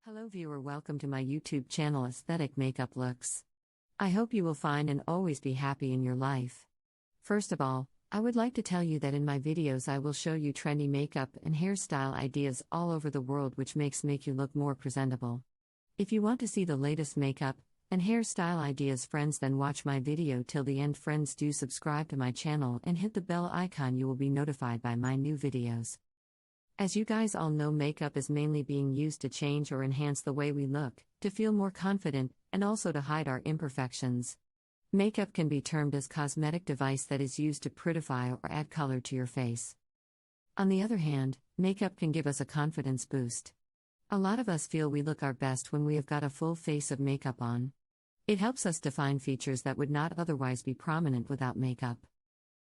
Hello viewer, welcome to my YouTube channel Aesthetic Makeup Looks. I hope you will find and always be happy in your life. First of all, I would like to tell you that in my videos I will show you trendy makeup and hairstyle ideas all over the world which make you look more presentable. If you want to see the latest makeup and hairstyle ideas friends, then watch my video till the end friends. Do subscribe to my channel and hit the bell icon, you will be notified by my new videos. As you guys all know, makeup is mainly being used to change or enhance the way we look, to feel more confident, and also to hide our imperfections. Makeup can be termed as cosmetic device that is used to prettify or add color to your face. On the other hand, makeup can give us a confidence boost. A lot of us feel we look our best when we have got a full face of makeup on. It helps us define features that would not otherwise be prominent without makeup.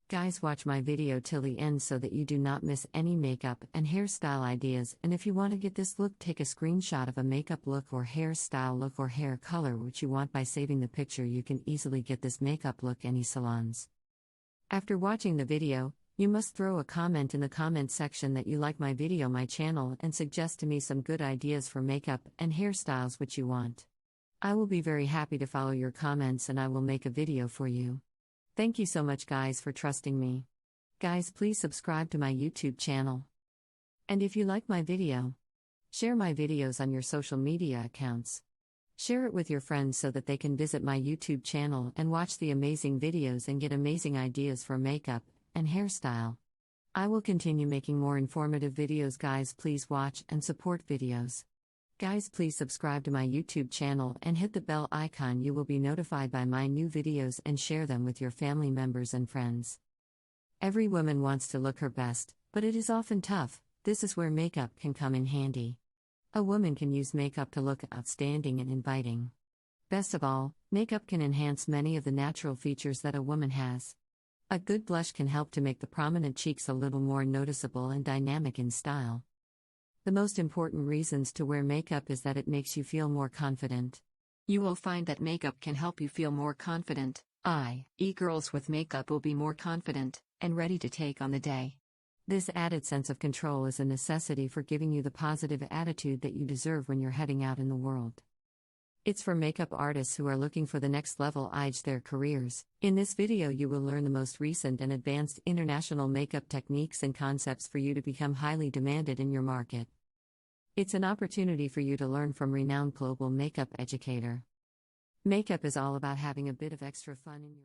Guys, watch my video till the end so that you do not miss any makeup and hairstyle ideas, and if you want to get this look, take a screenshot of a makeup look or hairstyle look or hair color which you want. By saving the picture, you can easily get this makeup look any salons. After watching the video, you must throw a comment in the comment section that you like my video, my channel, and suggest to me some good ideas for makeup and hairstyles which you want. I will be very happy to follow your comments and I will make a video for you. Thank you so much guys for trusting me. Guys, please subscribe to my YouTube channel. And if you like my video, share my videos on your social media accounts. Share it with your friends so that they can visit my YouTube channel and watch the amazing videos and get amazing ideas for makeup and hairstyle. I will continue making more informative videos. Guys, please watch and support videos. Guys, please subscribe to my YouTube channel and hit the bell icon, you will be notified by my new videos, and share them with your family members and friends. Every woman wants to look her best, but it is often tough. This is where makeup can come in handy. A woman can use makeup to look outstanding and inviting. Best of all, makeup can enhance many of the natural features that a woman has. A good blush can help to make the prominent cheeks a little more noticeable and dynamic in style. The most important reasons to wear makeup is that it makes you feel more confident. You will find that makeup can help you feel more confident, i.e. girls with makeup will be more confident and ready to take on the day. This added sense of control is a necessity for giving you the positive attitude that you deserve when you're heading out in the world. It's for makeup artists who are looking for the next level edge their careers. In this video you will learn the most recent and advanced international makeup techniques and concepts for you to become highly demanded in your market. It's an opportunity for you to learn from renowned global makeup educator. Makeup is all about having a bit of extra fun in your